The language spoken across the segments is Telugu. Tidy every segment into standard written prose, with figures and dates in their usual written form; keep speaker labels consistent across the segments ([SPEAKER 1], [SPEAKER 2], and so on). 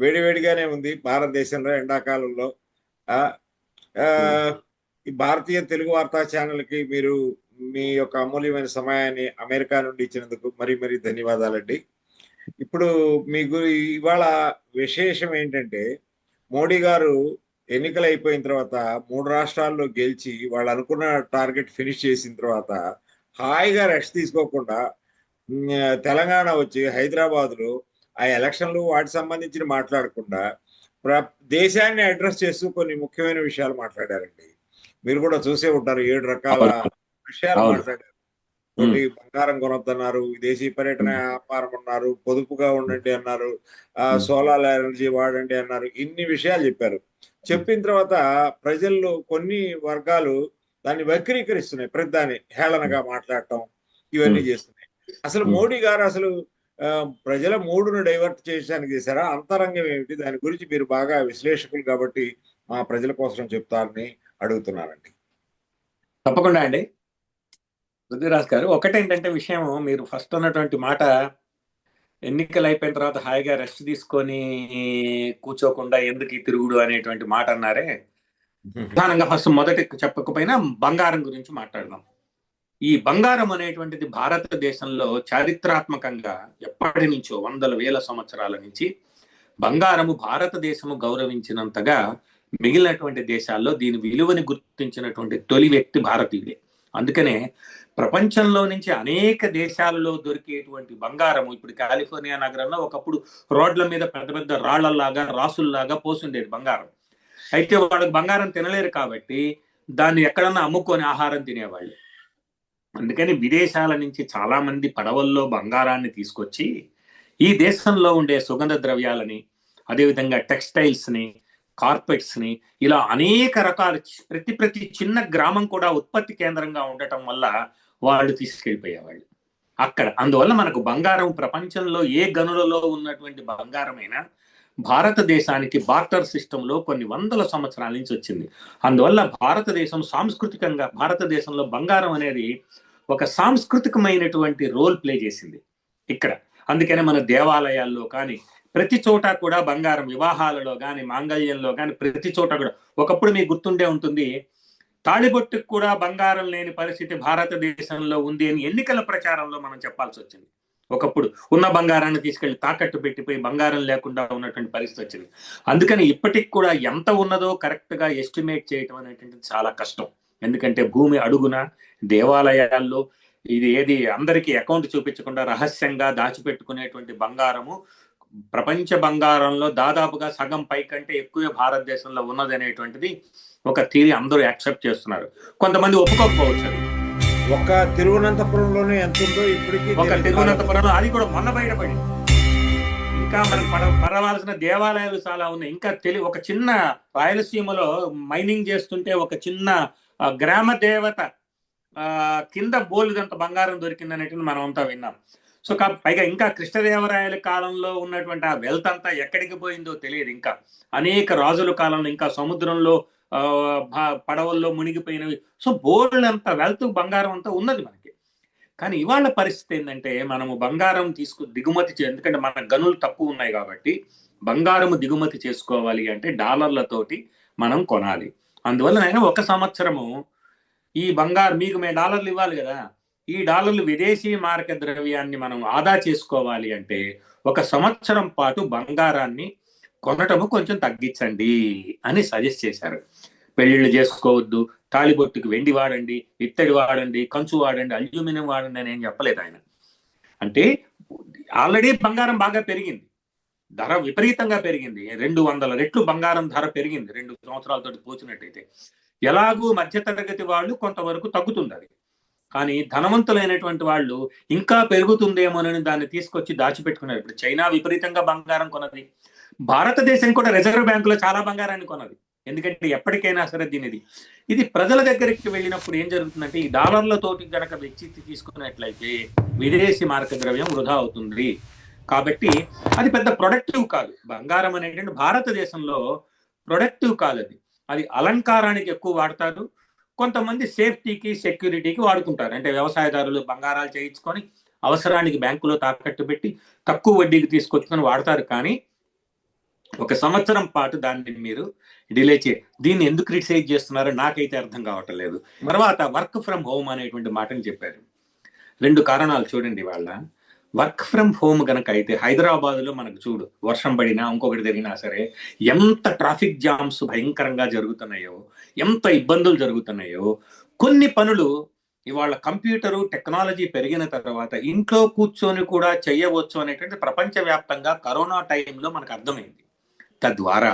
[SPEAKER 1] వేడివేడిగానే ఉంది భారతదేశంలో ఎండాకాలంలో. ఆ ఆ, ఈ భారతీయ తెలుగు వార్తా ఛానల్కి మీరు మీ యొక్క అమూల్యమైన సమయాన్ని అమెరికా నుండి ఇచ్చినందుకు మరీ మరీ ధన్యవాదాలండి. ఇప్పుడు మీకు ఇవాళ విశేషం ఏంటంటే, మోడీ గారు ఎన్నికలు అయిపోయిన తర్వాత 3 రాష్ట్రాల్లో గెలిచి వాళ్ళు అనుకున్న టార్గెట్ ఫినిష్ చేసిన తర్వాత హాయిగా రెస్ట్ తీసుకోకుండా తెలంగాణ వచ్చి హైదరాబాద్లో ఆ ఎలక్షన్లు వాటికి సంబంధించి మాట్లాడకుండా ప్ర దేశాన్ని అడ్రస్ చేస్తూ కొన్ని ముఖ్యమైన విషయాలు మాట్లాడారండి. మీరు కూడా చూసే ఉంటారు. 7 రకాల విషయాలు మాట్లాడారు. ఒకటి బంగారం కొనొద్దన్నారు, విదేశీ పర్యటన వ్యాపారం అన్నారు, పొదుపుగా ఉండండి అన్నారు, సోలార్ ఎనర్జీ వాడండి అన్నారు. ఇన్ని విషయాలు చెప్పారు. చెప్పిన తర్వాత ప్రజల్లో కొన్ని వర్గాలు దాన్ని వక్రీకరిస్తున్నాయి. ప్రతిదాన్ని హేళనగా మాట్లాడటం ఇవన్నీ చేస్తున్నాయి. అసలు మోడీ గారు అసలు ప్రజల మూడును డైవర్ట్ చేయడానికి చేశారా? అంతరంగం ఏమిటి? దాని గురించి మీరు బాగా విశ్లేషకులు కాబట్టి మా ప్రజల కోసం చెప్తారని అడుగుతున్నానండి.
[SPEAKER 2] తప్పకుండా అండి పృథ్వీరాజ్ గారు. ఒకటేంటంటే విషయం, మీరు ఫస్ట్ అన్నటువంటి మాట, ఎన్నికలు అయిపోయిన తర్వాత హాయిగా రెస్ట్ తీసుకొని కూర్చోకుండా ఎందుకు ఈ తిరుగుడు అనేటువంటి మాట అన్నారే. ప్రధానంగా ఫస్ట్ మొదటి చెప్పకపోయినా బంగారం గురించి మాట్లాడదాం. ఈ బంగారం అనేటువంటిది భారతదేశంలో చారిత్రాత్మకంగా ఎప్పటి నుంచో వందల వేల సంవత్సరాల నుంచి బంగారము భారతదేశము గౌరవించినంతగా మిగిలినటువంటి దేశాల్లో దీని విలువని గుర్తించినటువంటి తొలి వ్యక్తి భారతీయుడే. అందుకనే ప్రపంచంలో నుంచి అనేక దేశాలలో దొరికేటువంటి బంగారము ఇప్పుడు కాలిఫోర్నియా నగరంలో ఒకప్పుడు రోడ్ల మీద పెద్ద పెద్ద రాళ్లలాగా రాసుల్లాగా పోసుండేది బంగారం. అయితే వాళ్ళకి బంగారం తినలేరు కాబట్టి దాన్ని ఎక్కడన్నా అమ్ముకొని ఆహారం తినేవాళ్ళు. అందుకని విదేశాల నుంచి చాలా మంది పడవల్లో బంగారాన్ని తీసుకొచ్చి ఈ దేశంలో ఉండే సుగంధ ద్రవ్యాలని, అదేవిధంగా టెక్స్టైల్స్ ని, కార్పెట్స్ ని, ఇలా అనేక రకాల ప్రతి చిన్న గ్రామం కూడా ఉత్పత్తి కేంద్రంగా ఉండటం వల్ల వాళ్ళు తీసుకెళ్ళిపోయేవాళ్ళు అక్కడ. అందువల్ల మనకు బంగారం ప్రపంచంలో ఏ గనులలో ఉన్నటువంటి బంగారమైనా భారతదేశానికి బార్టర్ సిస్టంలో కొన్ని వందల సంవత్సరాల నుంచి వచ్చింది. అందువల్ల భారతదేశం సాంస్కృతికంగా, భారతదేశంలో బంగారం అనేది ఒక సాంస్కృతికమైనటువంటి రోల్ ప్లే చేసింది ఇక్కడ. అందుకనే మన దేవాలయాల్లో కానీ ప్రతి చోట కూడా బంగారం, వివాహాలలో కానీ మాంగళ్యంలో కానీ ప్రతి చోట కూడా. ఒకప్పుడు మీకు గుర్తుండే ఉంటుంది, తాళిబొట్టుకు కూడా బంగారం లేని పరిస్థితి భారతదేశంలో ఉంది అని ఎన్నికల ప్రచారంలో మనం చెప్పాల్సి వచ్చింది. ఒకప్పుడు ఉన్న బంగారాన్ని తీసుకెళ్లి తాకట్టు పెట్టిపోయి బంగారం లేకుండా ఉన్నటువంటి పరిస్థితి వచ్చింది. అందుకని ఇప్పటికి కూడా ఎంత ఉన్నదో కరెక్ట్ గా ఎస్టిమేట్ చేయటం అనేటువంటిది చాలా కష్టం. ఎందుకంటే భూమి అడుగున దేవాలయాల్లో ఇది ఏది అందరికీ అకౌంట్ చూపించకుండా రహస్యంగా దాచిపెట్టుకునేటువంటి బంగారము ప్రపంచ బంగారంలో దాదాపుగా సగం పైకంటే ఎక్కువ భారతదేశంలో ఉన్నది అనేటువంటిది ఒక థియరీ అందరూ యాక్సెప్ట్ చేస్తున్నారు. కొంతమంది ఒప్పుకోకపోవచ్చు.
[SPEAKER 1] ఒక తిరువనంతపురంలోనే ఎంత ఉందో ఇప్పటికీ,
[SPEAKER 2] ఒక తిరువనంతపురంలో అది కూడా మొన్న బయటపడింది. ఇంకా మనకు పడవలసిన దేవాలయాలు చాలా ఉన్నాయి. ఇంకా ఒక చిన్న రాయలసీమలో మైనింగ్ చేస్తుంటే ఒక చిన్న గ్రామ దేవత కింద బోలుదంత బంగారం దొరికిందనేది మనం అంతా విన్నాం. సో పైగా ఇంకా కృష్ణదేవరాయల కాలంలో ఉన్నటువంటి ఆ వెల్త్ అంతా ఎక్కడికి పోయిందో తెలియదు. ఇంకా అనేక రాజుల కాలంలో ఇంకా సముద్రంలో పడవల్లో మునిగిపోయినవి. సో బోల్డ్ అంత వెల్త్, బంగారం అంతా ఉన్నది మనకి. కానీ ఇవాళ పరిస్థితి ఏంటంటే మనము బంగారం దిగుమతి ఎందుకంటే మన గనులు తక్కువ ఉన్నాయి కాబట్టి బంగారం దిగుమతి చేసుకోవాలి అంటే డాలర్లతోటి మనం కొనాలి. అందువల్ల నేను ఒక సంవత్సరము ఈ బంగారం మీకు మేము డాలర్లు ఇవ్వాలి కదా, ఈ డాలర్లు విదేశీ మార్క ద్రవ్యాన్ని మనం ఆదా చేసుకోవాలి అంటే ఒక సంవత్సరం పాటు బంగారాన్ని కొనటము కొంచెం తగ్గించండి అని సజెస్ట్ చేశారు. పెళ్లిళ్ళు చేసుకోవద్దు, తాళిబొట్టుకు వెండి వాడండి, ఇత్తడి వాడండి, కంచు వాడండి, అల్యూమినియం వాడండి అని ఏం చెప్పలేదు ఆయన. అంటే ఆల్రెడీ బంగారం బాగా పెరిగింది, ధర విపరీతంగా పెరిగింది. 200 రెట్లు బంగారం ధర పెరిగింది 2 సంవత్సరాలతో పోల్చినట్టయితే. ఎలాగూ మధ్యతరగతి వాళ్ళు కొంతవరకు తగ్గుతుంది అది. కానీ ధనవంతులైనటువంటి వాళ్ళు ఇంకా పెరుగుతుందేమోనని దాన్ని తీసుకొచ్చి దాచిపెట్టుకున్నారు. ఇప్పుడు చైనా విపరీతంగా బంగారం కొన్నది, భారతదేశం కూడా రిజర్వ్ బ్యాంకులో చాలా బంగారాన్ని కొన్నది. ఎందుకంటే ఎప్పటికైనా సరే ఇది ప్రజల దగ్గరికి వెళ్ళినప్పుడు ఏం జరుగుతుందంటే ఈ డాలర్లతోటి గనక వెచ్చి తీసుకున్నట్లయితే విదేశీ మార్క ద్రవ్యం వృధా అవుతుంది. కాబట్టి అది పెద్ద ప్రొడక్టివ్ కాదు. బంగారం అనేటువంటి భారతదేశంలో ప్రొడక్టివ్ కాదు. అది అలంకారానికి ఎక్కువ వాడతారు. కొంతమంది సేఫ్టీకి, సెక్యూరిటీకి వాడుకుంటారు. అంటే వ్యవసాయదారులు బంగారాలు చేయించుకొని అవసరానికి బ్యాంకులో తాకట్టు పెట్టి తక్కువ వడ్డీకి తీసుకొచ్చుకొని వాడతారు. కానీ 1 సంవత్సరం పాటు దాన్ని మీరు డిలే దీన్ని ఎందుకు క్రిటిసైజ్ చేస్తున్నారో నాకైతే అర్థం కావటం లేదు. తర్వాత వర్క్ ఫ్రమ్ హోమ్ అనేటువంటి మాటని చెప్పారు. 2 కారణాలు చూడండి. వాళ్ళ వర్క్ ఫ్రమ్ హోమ్ గనక అయితే హైదరాబాద్లో మనకు చూడు, వర్షం పడినా ఇంకొకటి జరిగినా సరే ఎంత ట్రాఫిక్ జామ్స్ భయంకరంగా జరుగుతున్నాయో, ఎంత ఇబ్బందులు జరుగుతున్నాయో. కొన్ని పనులు ఇవాళ కంప్యూటరు టెక్నాలజీ పెరిగిన తర్వాత ఇంట్లో కూర్చొని కూడా చేయవచ్చు అనేటువంటి ప్రపంచవ్యాప్తంగా కరోనా టైంలో మనకు అర్థమైంది. తద్వారా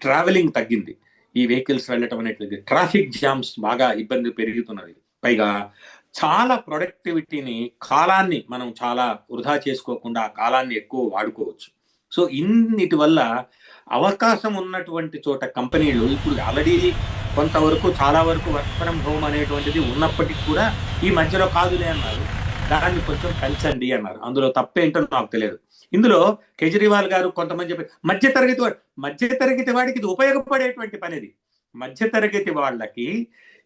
[SPEAKER 2] ట్రావెలింగ్ తగ్గింది, ఈ వెహికల్స్ వెళ్ళటం అనేటువంటి, ట్రాఫిక్ జామ్స్ బాగా ఇబ్బంది పెరుగుతున్నది. పైగా చాలా ప్రొడక్టివిటీని, కాలాన్ని మనం చాలా వృధా చేసుకోకుండా ఆ కాలాన్ని ఎక్కువ వాడుకోవచ్చు. సో ఇన్నిటి వల్ల అవకాశం ఉన్నటువంటి చోట కంపెనీలు ఇప్పుడు ఆల్రెడీ కొంతవరకు చాలా వరకు వర్క్ ఫ్రమ్ హోమ్ అనేటువంటిది ఉన్నప్పటికీ కూడా ఈ మధ్యలో కాదులే అన్నారు, దాన్ని కొంచెం పెంచండి అన్నారు. అందులో తప్పేంటో నాకు తెలియదు. ఇందులో కేజ్రీవాల్ గారు కొంతమంది చెప్పి మధ్యతరగతి వాడికి ఇది ఉపయోగపడేటువంటి పని. ఇది మధ్యతరగతి వాళ్ళకి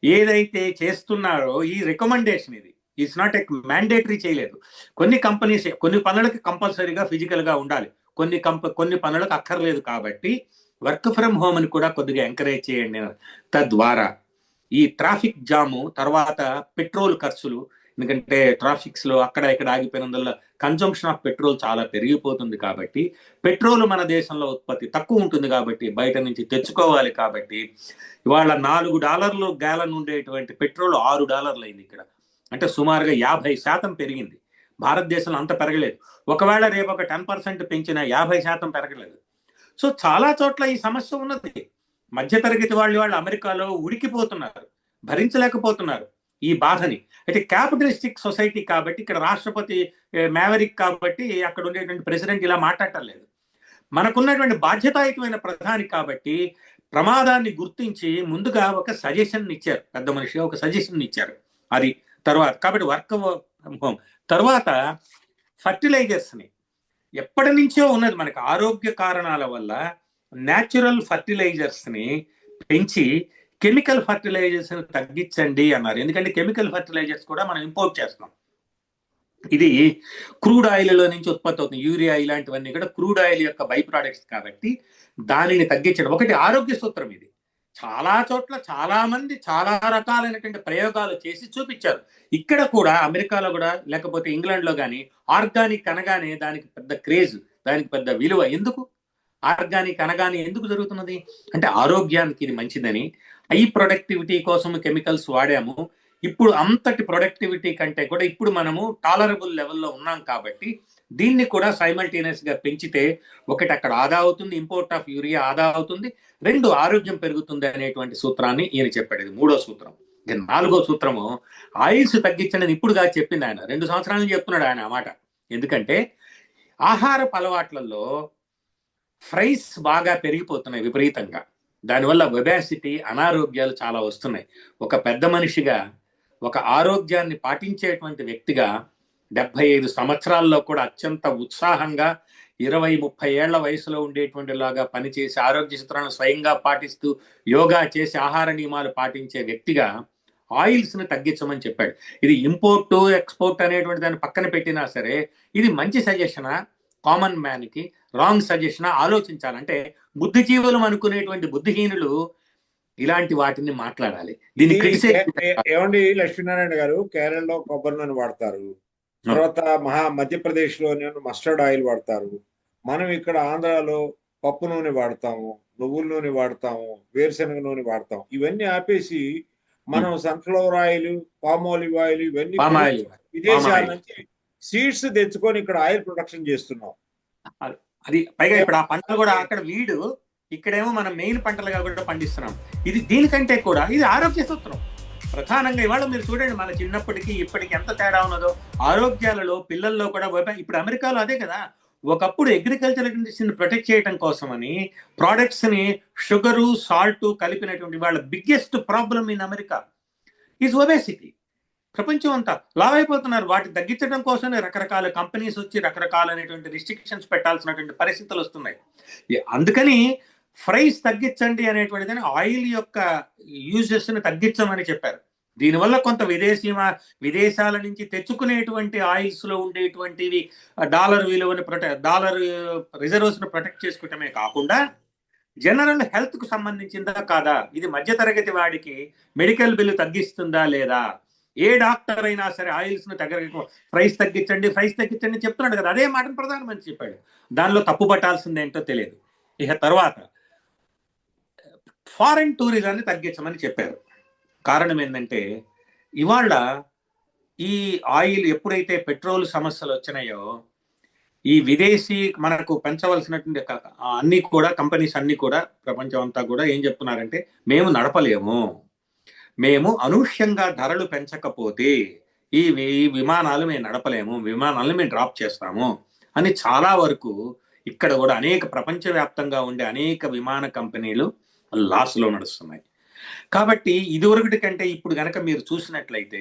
[SPEAKER 2] ఏదైతే చేస్తున్నారో ఈ రికమెండేషన్, ఇది ఇట్స్ నాట్ ఎ మ్యాండేటరీ చేయలేదు. కొన్ని కంపెనీస్ కొన్ని పనులకి కంపల్సరీగా ఫిజికల్ గా ఉండాలి, కొన్ని పనులకు అక్కర్లేదు. కాబట్టి వర్క్ ఫ్రమ్ హోమ్ అని కూడా కొద్దిగా ఎంకరేజ్ చేయండి. తద్వారా ఈ ట్రాఫిక్ జాము, తర్వాత పెట్రోల్ ఖర్చులు, ఎందుకంటే ట్రాఫిక్స్ లో అక్కడ ఇక్కడ ఆగిపోయినందువల్ల కన్జంప్షన్ ఆఫ్ పెట్రోల్ చాలా పెరిగిపోతుంది. కాబట్టి పెట్రోల్ మన దేశంలో ఉత్పత్తి తక్కువ ఉంటుంది కాబట్టి బయట నుంచి తెచ్చుకోవాలి. కాబట్టి ఇవాళ $4 గ్యాలన్ ఉండేటువంటి పెట్రోల్ $6 అయింది ఇక్కడ. అంటే సుమారుగా 50% పెరిగింది. భారతదేశంలో అంత పెరగలేదు. ఒకవేళ రేపు ఒక 10% పెంచిన 50% పెరగలేదు. సో చాలా చోట్ల ఈ సమస్య ఉన్నది. మధ్యతరగతి వాళ్ళు అమెరికాలో ఉడికిపోతున్నారు, భరించలేకపోతున్నారు ఈ బాధని. అయితే క్యాపిటలిస్టిక్ సొసైటీ కాబట్టి ఇక్కడ రాష్ట్రపతి మ్యావరిక్ కాబట్టి అక్కడ ఉండేటువంటి ప్రెసిడెంట్ ఇలా మాట్లాడటం లేదు. మనకున్నటువంటి బాధ్యతాయుతమైన ప్రధాని కాబట్టి ప్రమాదాన్ని గుర్తించి ముందుగా ఒక సజెషన్ ఇచ్చారు, పెద్ద మనిషిగా ఒక సజెషన్ ఇచ్చారు. అది తర్వాత కాబట్టి వర్క్ ఫ్రమ్ హోమ్. తర్వాత ఫర్టిలైజర్స్ని ఎప్పటి నుంచో ఉన్నది, మనకు ఆరోగ్య కారణాల వల్ల న్యాచురల్ ఫర్టిలైజర్స్ని పెంచి కెమికల్ ఫర్టిలైజర్స్ తగ్గించండి అన్నారు. ఎందుకంటే కెమికల్ ఫర్టిలైజర్స్ కూడా మనం ఇంపోర్ట్ చేస్తాం. ఇది క్రూడ్ ఆయిల్లో నుంచి ఉత్పత్తి అవుతుంది. యూరియా ఇలాంటివన్నీ కూడా క్రూడ్ ఆయిల్ యొక్క బై ప్రోడక్ట్స్ కాబట్టి దానిని తగ్గించడం ఒకటి ఆరోగ్య సూత్రం. ఇది చాలా చోట్ల చాలా మంది చాలా రకాలైనటువంటి ప్రయోగాలు చేసి చూపించారు. ఇక్కడ కూడా అమెరికాలో కూడా లేకపోతే ఇంగ్లాండ్లో కానీ ఆర్గానిక్ అనగానే దానికి పెద్ద క్రేజ్, దానికి పెద్ద విలువ. ఎందుకు ఆర్గానిక్ అనగానే ఎందుకు జరుగుతున్నది అంటే ఆరోగ్యానికి ఇది మంచిదని, హై ప్రొడక్టివిటీ కోసం కెమికల్స్ వాడాము. ఇప్పుడు అంతటి ప్రొడక్టివిటీ కంటే కూడా ఇప్పుడు మనము టాలరబుల్ లెవెల్లో ఉన్నాం కాబట్టి దీన్ని కూడా సైమల్టేనియస్ గా పెంచితే ఒకటి అక్కడ ఆదా అవుతుంది, ఇంపోర్ట్ ఆఫ్ యూరియా ఆదా అవుతుంది, 2 ఆరోగ్యం పెరుగుతుంది అనేటువంటి సూత్రాన్ని ఈయన చెప్పాడు. ఇది 3వ సూత్రం. ఇక 4వ సూత్రము ఆయిల్స్ తగ్గించండి. ఇప్పుడుగా చెప్పింది ఆయన, 2 సంవత్సరాల నుంచి చెప్తున్నాడు ఆయన ఆ మాట. ఎందుకంటే ఆహారపు అలవాట్లలో ఫ్రైస్ బాగా పెరిగిపోతున్నాయి విపరీతంగా. దానివల్ల ఒబేసిటీ, అనారోగ్యాలు చాలా వస్తున్నాయి. ఒక పెద్ద మనిషిగా, ఒక ఆరోగ్యాన్ని పాటించేటువంటి వ్యక్తిగా 75 సంవత్సరాల్లో కూడా అత్యంత ఉత్సాహంగా 20-30 ఏళ్ల వయసులో ఉండేటువంటి లాగా పనిచేసి ఆరోగ్య సూత్రాలను స్వయంగా పాటిస్తూ యోగా చేసి ఆహార నియమాలు పాటించే వ్యక్తిగా ఆయిల్స్ ని తగ్గించమని చెప్పాడు. ఇది ఇంపోర్ట్ ఎక్స్పోర్ట్ అనేటువంటి దాన్ని పక్కన పెట్టినా సరే ఇది మంచి సజెషనా, కామన్ మ్యాన్ కి రాంగ్ సజెషన్ ఆలోచించాలంటే బుద్ధిజీవులు అనుకునేటువంటి బుద్ధిహీనులు ఇలాంటి వాటిని మాట్లాడాలి. దీన్ని
[SPEAKER 1] ఏమండి లక్ష్మీనారాయణ గారు, కేరళలో కొబ్బరి నూనె వాడతారు, తర్వాత మధ్యప్రదేశ్ లో మస్టర్డ్ ఆయిల్ వాడతారు. మనం ఇక్కడ ఆంధ్రాలో పప్పు నూనె వాడతాము, నువ్వుల నూనె వాడతాము, వేరుశనగ నూనె వాడతాం. ఇవన్నీ ఆపేసి మనం sunflower oil, palm olive oil ఇవన్నీ విదేశాల నుంచి సీడ్స్ తెచ్చుకొని ఇక్కడ ఆయిల్ ప్రొడక్షన్ చేస్తున్నాం.
[SPEAKER 2] అది పైగా ఇప్పుడు ఆ పంటలు కూడా అక్కడ వీడు, ఇక్కడేమో మనం మెయిన్ పంటలుగా కూడా పండిస్తున్నాం. ఇది దీనికంటే కూడా ఇది ఆరోగ్య సూత్రం ప్రధానంగా. ఇవాళ మీరు చూడండి, మన చిన్నప్పటికీ ఇప్పటికి ఎంత తేడా ఉన్నదో ఆరోగ్యాలలో, పిల్లల్లో కూడా. ఇప్పుడు అమెరికాలో అదే కదా, ఒకప్పుడు అగ్రికల్చర్ ఇండస్ట్రీని ప్రొటెక్ట్ చేయడం కోసమని ప్రోడక్ట్స్ ని షుగరు, సాల్ట్ కలిపినటువంటి వాళ్ళ biggest problem in America is obesity. ప్రపంచం అంతా లావ్ అయిపోతున్నారు. వాటిని తగ్గించడం కోసమే రకరకాల కంపెనీస్ వచ్చి రకరకాలైనటువంటి రిస్ట్రిక్షన్స్ పెట్టాల్సినటువంటి పరిస్థితులు వస్తున్నాయి. అందుకని ఫ్రైస్ తగ్గించండి అనేటువంటిదని ఆయిల్ యొక్క యూజెస్ ని తగ్గించమని చెప్పారు. దీనివల్ల కొంత విదేశాల నుంచి తెచ్చుకునేటువంటి ఆయిల్స్ లో ఉండేటువంటివి డాలర్ విలువని డాలర్ రిజర్వ్స్ ను ప్రొటెక్ట్ చేసుకోవటమే కాకుండా జనరల్ హెల్త్ కు సంబంధించిందా కాదా, ఇది మధ్యతరగతి వాడికి మెడికల్ బిల్లు తగ్గిస్తుందా లేదా, ఏ డాక్టర్ అయినా సరే ఆయిల్స్ ను ప్రైస్ తగ్గించండి చెప్తున్నాడు కదా, అదే మాటను ప్రధానమంత్రి చెప్పాడు. దానిలో తప్పు పట్టాల్సింది ఏంటో తెలియదు. ఇక తర్వాత ఫారెన్ టూరిజాన్ని తగ్గించమని చెప్పారు. కారణం ఏంటంటే ఇవాళ ఈ ఆయిల్ ఎప్పుడైతే పెట్రోల్ సమస్యలు వచ్చినాయో ఈ విదేశీ మనకు పెంచవలసినటువంటి అన్ని కూడా కంపెనీస్ అన్ని కూడా ప్రపంచం అంతా కూడా ఏం చెప్తున్నారంటే మేము నడపలేము, మేము అనూహ్యంగా ధరలు పెంచకపోతే ఈ విమానాలు మేము నడపలేము, విమానాలను మేము డ్రాప్ చేస్తాము అని చాలా వరకు ఇక్కడ కూడా అనేక ప్రపంచవ్యాప్తంగా ఉండే అనేక విమాన కంపెనీలు లాస్లో నడుస్తున్నాయి. కాబట్టి ఇదివరకటి కంటే ఇప్పుడు కనుక మీరు చూసినట్లయితే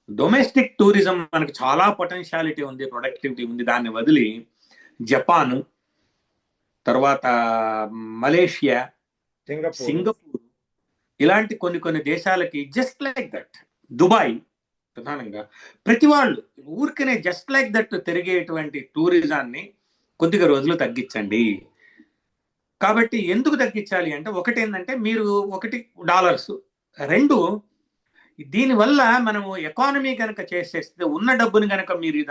[SPEAKER 2] డొమెస్టిక్ టూరిజం మనకు చాలా పొటెన్షియాలిటీ ఉంది, ప్రొడక్టివిటీ ఉంది. దాన్ని వదిలి జపాను, తర్వాత మలేషియా, సింగపూర్ ఇలాంటి కొన్ని దేశాలకి జస్ట్ లైక్ దట్, దుబాయ్ ప్రధానంగా ప్రతి వాళ్ళు ఊరికనే జస్ట్ లైక్ దట్ తిరిగేటువంటి టూరిజాన్ని కొద్దిగా రోజులు తగ్గించండి. కాబట్టి ఎందుకు తగ్గించాలి అంటే ఒకటి ఏంటంటే మీరు $1 రెండు దీనివల్ల మనము ఎకానమీ కనుక చేసేస్తే ఉన్న డబ్బుని కనుక మీరు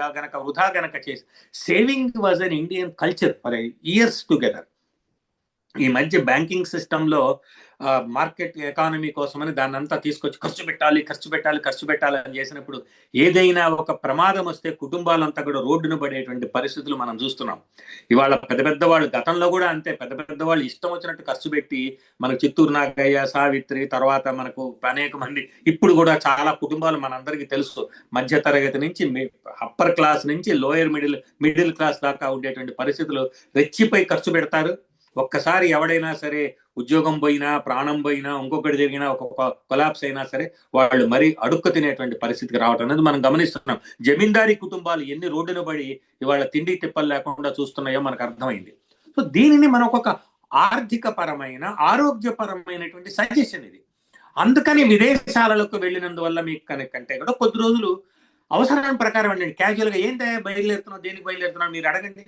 [SPEAKER 2] వృధా కనుక చేసి saving was an Indian culture for years together. ఈ మధ్య బ్యాంకింగ్ సిస్టంలో మార్కెట్ ఎకానమీ కోసమని దాన్ని అంతా తీసుకొచ్చి ఖర్చు పెట్టాలి అని చేసినప్పుడు ఏదైనా ఒక ప్రమాదం వస్తే కుటుంబాలంతా కూడా రోడ్డును పడేటువంటి పరిస్థితులు మనం చూస్తున్నాం. ఇవాళ పెద్ద వాళ్ళు గతంలో కూడా అంతే, పెద్ద వాళ్ళు ఇష్టం వచ్చినట్టు ఖర్చు పెట్టి మనకు చిత్తూరు నాగయ్య, సావిత్రి, తర్వాత మనకు అనేక మంది ఇప్పుడు కూడా చాలా కుటుంబాలు మనందరికీ తెలుసు, మధ్య తరగతి నుంచి అప్పర్ క్లాస్ నుంచి లోయర్ మిడిల్ క్లాస్ దాకా ఉండేటువంటి పరిస్థితులు రెచ్చిపై ఖర్చు పెడతారు. ఒక్కసారి ఎవడైనా సరే ఉద్యోగం పోయినా, ప్రాణం పోయినా, ఇంకొకటి జరిగినా, ఒక కొలాప్స్ అయినా సరే వాళ్ళు మరీ అడుక్కు తినేటువంటి పరిస్థితికి రావటం అనేది మనం గమనిస్తున్నాం. జమీందారీ కుటుంబాలు ఎన్ని రోడ్డున పడి ఇవాళ తిండి తిప్పలు లేకుండా చూస్తున్నాయో మనకు అర్థమైంది. సో దీనిని మనం ఒక ఆర్థిక పరమైన, ఆరోగ్యపరమైనటువంటి సజెషన్ ఇది. అందుకని విదేశాలకు వెళ్ళినందువల్ల మీకు కనుకంటే కూడా కొద్ది రోజులు అవసరం ప్రకారం అండి, క్యాజువల్గా ఏంటంటే బయలుదేరుతున్నాం, దేనికి బయలుదేరుతున్నాం మీరు అడగండి.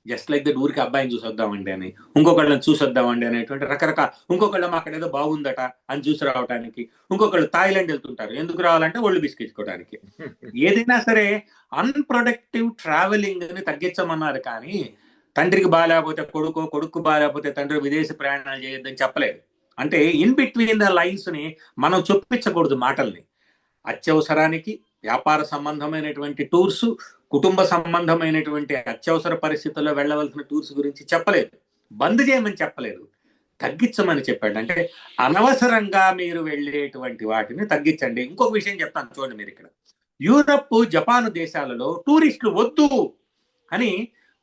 [SPEAKER 2] జస్ట్ లైక్ దట్ ఊరికి అబ్బాయిని చూసొద్దామండి అని, ఇంకొకళ్ళని చూసొద్దామండి అనేటువంటి రకరకాల, ఇంకొకళ్ళం అక్కడ ఏదో బాగుందట అని చూసి రావడానికి, ఇంకొకళ్ళు థాయిలాండ్ వెళ్తుంటారు, ఎందుకు రావాలంటే ఒళ్ళు బిస్కెచ్చుకోవడానికి. ఏదైనా సరే అన్ప్రొడక్టివ్ ట్రావెలింగ్ ని తగ్గించమన్నారు కానీ తండ్రికి బాగాలేకపోతే కొడుకు బాగాలేకపోతే తండ్రి విదేశీ ప్రయాణాలు చేయొద్దని చెప్పలేదు. అంటే ఇన్ బిట్వీన్ ద లైన్స్ ని మనం చొప్పించకూడదు మాటల్ని. అత్యవసరానికి వ్యాపార సంబంధమైనటువంటి టూర్స్, కుటుంబ సంబంధమైనటువంటి అత్యవసర పరిస్థితుల్లో వెళ్ళవలసిన టూర్స్ గురించి చెప్పలేదు, బంద్ చేయమని చెప్పలేదు, తగ్గించమని చెప్పాడు. అంటే అనవసరంగా మీరు వెళ్ళేటువంటి వాటిని తగ్గించండి. ఇంకొక విషయం చెప్తాను చూడండి, మీరు ఇక్కడ యూరప్, జపాన్ దేశాలలో టూరిస్టులు వద్దు అని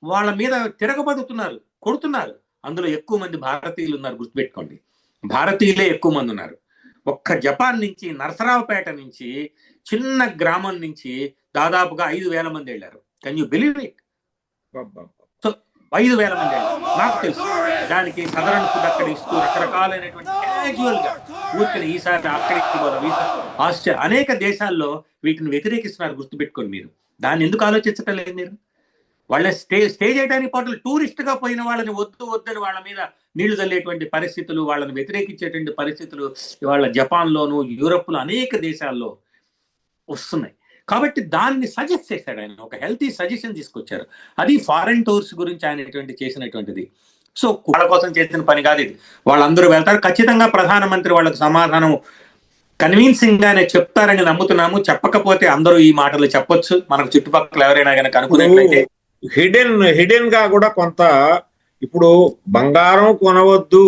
[SPEAKER 2] వాళ్ళ మీద తిరగబడుతున్నారు, కొడుతున్నారు. అందులో ఎక్కువ మంది భారతీయులు ఉన్నారు, గుర్తుపెట్టుకోండి, భారతీయులే ఎక్కువ మంది ఉన్నారు. ఒక్క జపాన్ నుంచి, నరసరావుపేట నుంచి, చిన్న గ్రామం నుంచి దాదాపుగా 5,000 మంది వెళ్ళారు. Can you believe it? So 5,000 మంది వెళ్ళారు. నాకు తెలుసు దానికి సదరన్ ఫుడ్ అక్కడ ఇస్తూ రకరకాలైనటువంటి క్యాజువల్ గా ఊరికని ఈసారి అక్కడికి ఆస్ట్రేలియా అనేక దేశాల్లో వీటిని వ్యతిరేకిస్తున్నారు, గుర్తుపెట్టుకోండి మీరు. దాన్ని ఎందుకు ఆలోచించటం లేదు మీరు? వాళ్ళ స్టే చేయడానికి పాటు టూరిస్ట్ గా పోయిన వాళ్ళని వద్దని వాళ్ళ మీద నీళ్లు చల్లేటువంటి పరిస్థితులు, వాళ్ళని వ్యతిరేకించేటువంటి పరిస్థితులు ఇవాళ జపాన్లోను, యూరప్లో అనేక దేశాల్లో వస్తున్నాయి. కాబట్టి దాన్ని సజెస్ట్ చేశాడు ఆయన, ఒక హెల్తీ సజెషన్ తీసుకొచ్చారు. అది ఫారెన్ టూర్స్ గురించి ఆయన చేసినటువంటిది. సో వాళ్ళ కోసం చేసిన పని కాదు ఇది. వాళ్ళందరూ వెళ్తారు, ఖచ్చితంగా ప్రధానమంత్రి వాళ్ళకి సమాధానం కన్విన్సింగ్ గానే చెప్తారని నమ్ముతున్నాము. చెప్పకపోతే అందరూ ఈ మాటలు చెప్పొచ్చు, మనకు చుట్టుపక్కల ఎవరైనా కనుక అనుకున్నట్లయితే.
[SPEAKER 1] హిడెన్ గా కూడా కొంత ఇప్పుడు బంగారం కొనవద్దు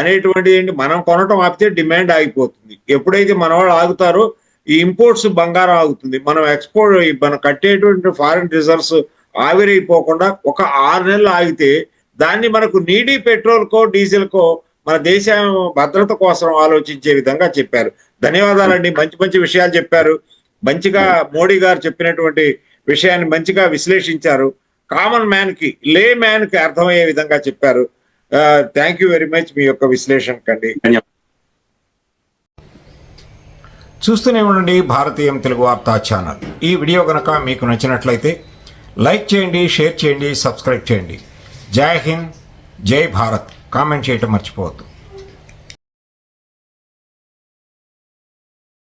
[SPEAKER 1] అనేటువంటి మనం కొనటం ఆపితే డిమాండ్ ఆగిపోతుంది. ఎప్పుడైతే మన వాళ్ళు ఆగుతారో ఈ ఇంపోర్ట్స్ బంగారం ఆగుతుంది. మనం కట్టేటువంటి ఫారిన్ రిజర్వ్స్ ఆవిరైపోకుండా ఒక 6 నెలలు ఆగితే దాన్ని మనకు నీడీ పెట్రోల్ కో డీజిల్ కో మన దేశ భద్రత కోసం ఆలోచించే విధంగా చెప్పారు. ధన్యవాదాలండి, మంచి విషయాలు చెప్పారు. మంచిగా మోడీ గారు చెప్పినటువంటి విషయాన్ని మంచిగా విశ్లేషించారు. కామన్ మ్యాన్ కి, లే మ్యాన్ కి అర్థమయ్యే విధంగా చెప్పారు. థ్యాంక్ యూ వెరీ మచ్ మీ యొక్క విశ్లేషణ కండి. చూస్తూనే ఉండండి భారతీయం తెలుగు వార్తా ఛానల్. ఈ వీడియో కనుక మీకు నచ్చినట్లయితే లైక్ చేయండి, షేర్ చేయండి, సబ్స్క్రైబ్ చేయండి. జై హింద్, జై భారత్. కామెంట్ చేయటం మర్చిపోవద్దు.